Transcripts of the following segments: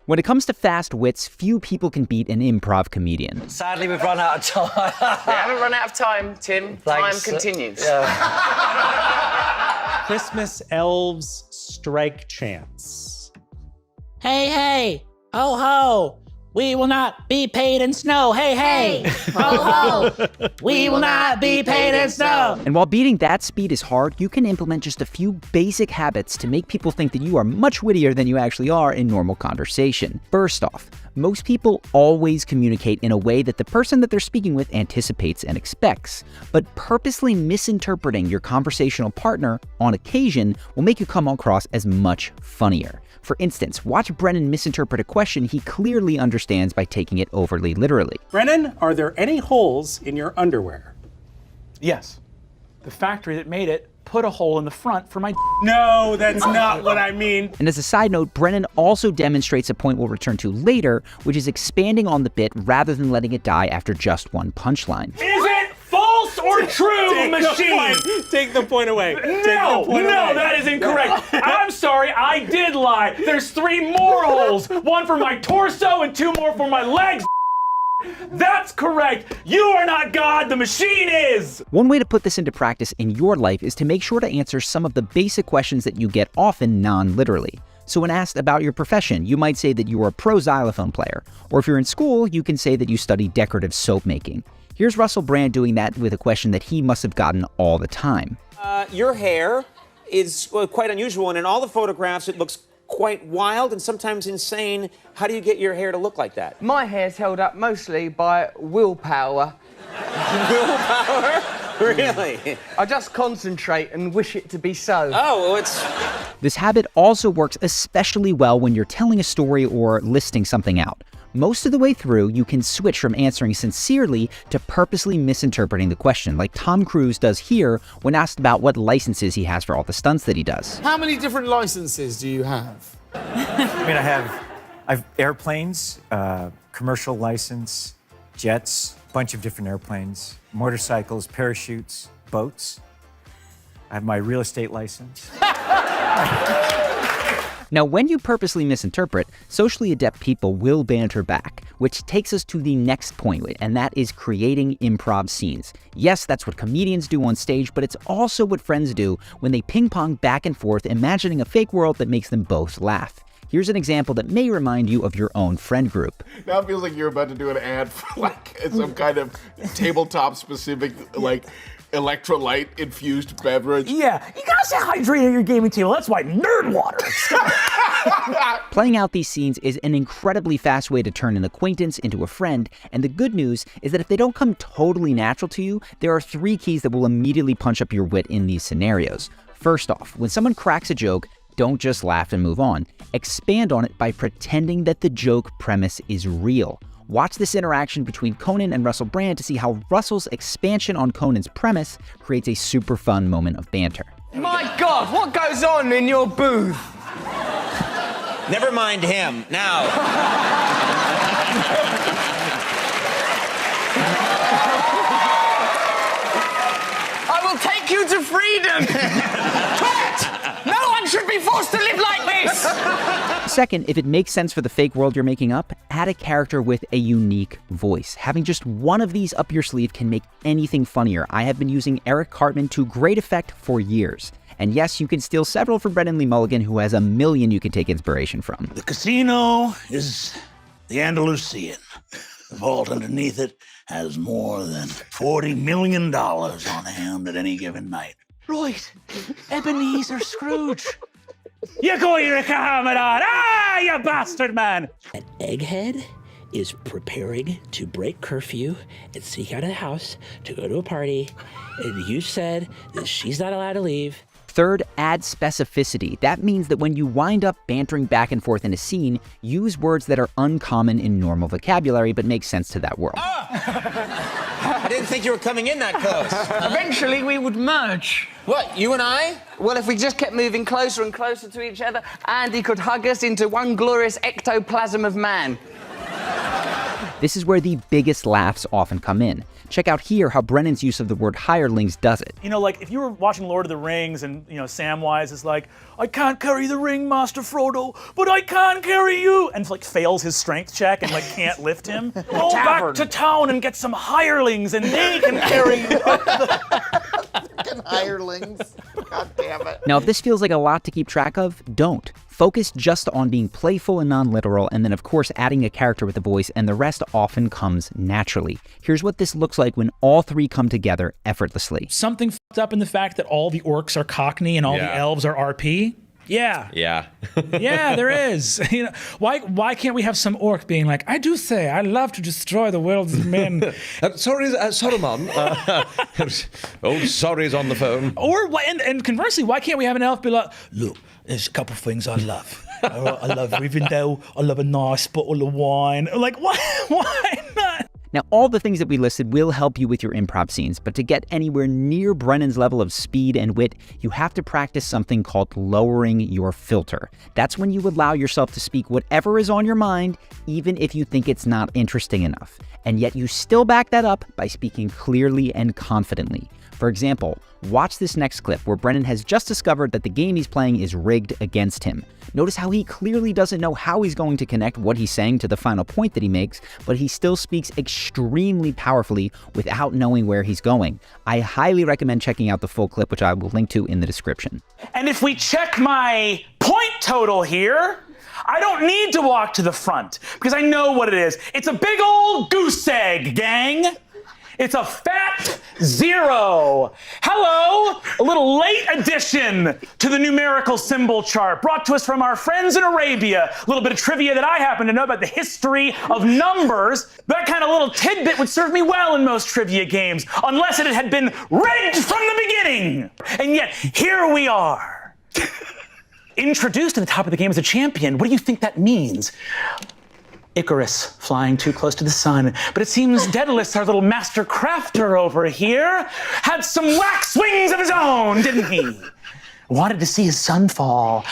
When it comes to fast wits, few people can beat an improv comedian. Sadly, we've run out of time. We haven't run out of time, Tim. Thanks. Time continues. Christmas elves strike chants. Hey, hey, ho, ho, we will not be paid in snow. Hey, hey, ho, ho, we will not be paid in snow. And while beating that speed is hard, you can implement just a few basic habits to make people think that you are much wittier than you actually are in normal conversation. First off, most people always communicate in a way that the person that they're speaking with anticipates and expects, but purposely misinterpreting your conversational partner on occasion will make you come across as much funnier. For instance, watch Brennan misinterpret a question he clearly understands by taking it overly literally. Brennan, are there any holes in your underwear? Yes. The factory that made it put a hole in the front for my No, that's not what I mean. And as a side note, Brennan also demonstrates a point we'll return to later, which is expanding on the bit rather than letting it die after just one punchline. Is it false or true, machine? Take the point away. No, that is incorrect. I'm sorry, I did lie. There's 3 more holes. 1 for my torso and 2 more for my legs. That's correct. You are not God, the machine is. One way to put this into practice in your life is to make sure to answer some of the basic questions that you get often non-literally. So when asked about your profession, you might say that you are a pro xylophone player. Or if you're in school, you can say that you study decorative soap making. Here's Russell Brand doing that with a question that he must have gotten all the time. Your hair is quite unusual, and in all the photographs it looks quite wild and sometimes insane. How do you get your hair to look like that? My hair's held up mostly by willpower. Willpower? Really? I just concentrate and wish it to be so. Oh, well, it's... This habit also works especially well when you're telling a story or listing something out. Most of the way through, you can switch from answering sincerely to purposely misinterpreting the question, like Tom Cruise does here when asked about what licenses he has for all the stunts that he does. How many different licenses do you have? I mean, I've airplanes, commercial license, jets, bunch of different airplanes, motorcycles, parachutes, boats. I have my real estate license. Now, when you purposely misinterpret, socially adept people will banter back, which takes us to the next point, and that is creating improv scenes. Yes, that's what comedians do on stage, but it's also what friends do when they ping-pong back and forth, imagining a fake world that makes them both laugh. Here's an example that may remind you of your own friend group. Now it feels like you're about to do an ad for like some kind of tabletop-specific, like, electrolyte infused beverage. Yeah, you gotta stay hydrated at your gaming table. That's why nerd water. Playing out these scenes is an incredibly fast way to turn an acquaintance into a friend, and the good news is that if they don't come totally natural to you, there are 3 keys that will immediately punch up your wit in these scenarios. First off, when someone cracks a joke, don't just laugh and move on. Expand on it by pretending that the joke premise is real. Watch this interaction between Conan and Russell Brand to see how Russell's expansion on Conan's premise creates a super fun moment of banter. My God, what goes on in your booth? Never mind him. Now. I will take you to freedom! Correct! No one should be forced to live like this! Second, if it makes sense for the fake world you're making up, add a character with a unique voice. Having just one of these up your sleeve can make anything funnier. I have been using Eric Cartman to great effect for years. And yes, you can steal several from Brendan Lee Mulligan, who has a million you can take inspiration from. The casino is the Andalusian. The vault underneath it has more than $40 million on hand at any given night. Right, Ebenezer Scrooge. You go your Cameron! Ah, you bastard man! An egghead is preparing to break curfew and sneak out of the house to go to a party, and you said that she's not allowed to leave. Third, add specificity. That means that when you wind up bantering back and forth in a scene, use words that are uncommon in normal vocabulary but make sense to that world. I didn't think you were coming in that close. Eventually we would merge. What, you and I? Well, if we just kept moving closer and closer to each other, Andy could hug us into one glorious ectoplasm of man. This is where the biggest laughs often come in. Check out here how Brennan's use of the word hirelings does it. You know, like if you were watching Lord of the Rings and, you know, Samwise is like, I can't carry the ring, Master Frodo, but I can carry you, and like fails his strength check and like can't lift him. Go back to town and get some hirelings and they can carry you up the... hirelings. God damn it. Now, if this feels like a lot to keep track of, don't. Focus just on being playful and non-literal, and then of course adding a character with a voice, and the rest often comes naturally. Here's what this looks like when all three come together effortlessly. Something f***ed up in the fact that all the orcs are Cockney and all the elves are RP? Yeah. Yeah. Yeah, there is. You know, why can't we have some orc being like, I do say, I love to destroy the world's men. Sorry, Solomon. Sorry's on the phone. Or, and conversely, why can't we have an elf be like, look, there's a couple of things I love. I love Rivendell. I love a nice bottle of wine. Like, why not? Now, all the things that we listed will help you with your improv scenes, but to get anywhere near Brennan's level of speed and wit, you have to practice something called lowering your filter. That's when you allow yourself to speak whatever is on your mind, even if you think it's not interesting enough. And yet you still back that up by speaking clearly and confidently. For example, watch this next clip where Brennan has just discovered that the game he's playing is rigged against him. Notice how he clearly doesn't know how he's going to connect what he's saying to the final point that he makes, but he still speaks extremely powerfully without knowing where he's going. I highly recommend checking out the full clip, which I will link to in the description. And if we check my point total here, I don't need to walk to the front because I know what it is. It's a big old goose egg, gang. It's a fat 0. Hello, a little late addition to the numerical symbol chart brought to us from our friends in Arabia. A little bit of trivia that I happen to know about the history of numbers. That kind of little tidbit would serve me well in most trivia games, unless it had been rigged from the beginning. And yet, here we are. Introduced at the top of the game as a champion. What do you think that means? Icarus flying too close to the sun. But it seems Daedalus, our little master crafter over here, had some wax wings of his own, didn't he? Wanted to see his sun fall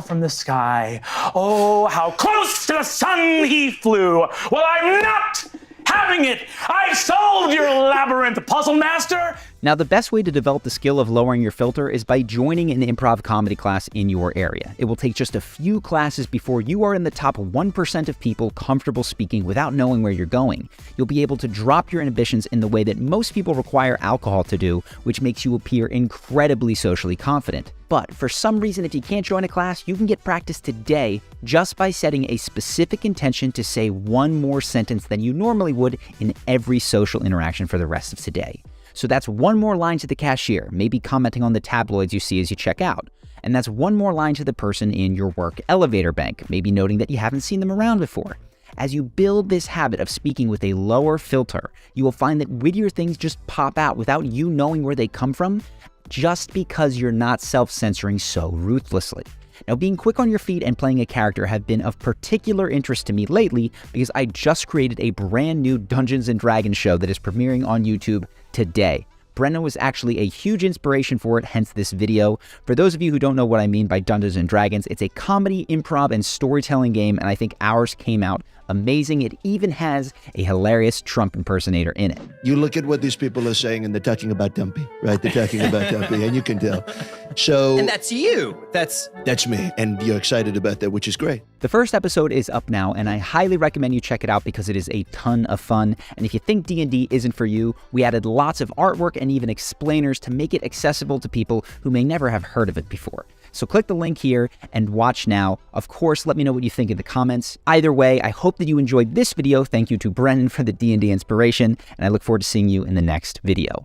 from the sky. Oh, how close to the sun he flew. Well, I'm not having it. I've solved your labyrinth, puzzle master. Now, the best way to develop the skill of lowering your filter is by joining an improv comedy class in your area. It will take just a few classes before you are in the top 1% of people comfortable speaking without knowing where you're going. You'll be able to drop your inhibitions in the way that most people require alcohol to do, which makes you appear incredibly socially confident. But for some reason, if you can't join a class, you can get practice today just by setting a specific intention to say one more sentence than you normally would in every social interaction for the rest of today. So that's one more line to the cashier, maybe commenting on the tabloids you see as you check out. And that's one more line to the person in your work elevator bank, maybe noting that you haven't seen them around before. As you build this habit of speaking with a lower filter, you will find that wittier things just pop out without you knowing where they come from, just because you're not self-censoring so ruthlessly. Now, being quick on your feet and playing a character have been of particular interest to me lately because I just created a brand new Dungeons & Dragons show that is premiering on YouTube today. Brennan was actually a huge inspiration for it, hence this video. For those of you who don't know what I mean by Dungeons & Dragons, it's a comedy, improv, and storytelling game, and I think ours came out amazing. It even has a hilarious Trump impersonator in it. You look at what these people are saying and they're talking about Dumpy, right? They're talking about Dumpy, and you can tell. So, and that's you. That's me, and you're excited about that, which is great. The first episode is up now, and I highly recommend you check it out because it is a ton of fun. And if you think D&D isn't for you, we added lots of artwork and even explainers to make it accessible to people who may never have heard of it before. So click the link here and watch now. Of course, let me know what you think in the comments. Either way, I hope that you enjoyed this video. Thank you to Brennan for the D&D inspiration, and I look forward to seeing you in the next video.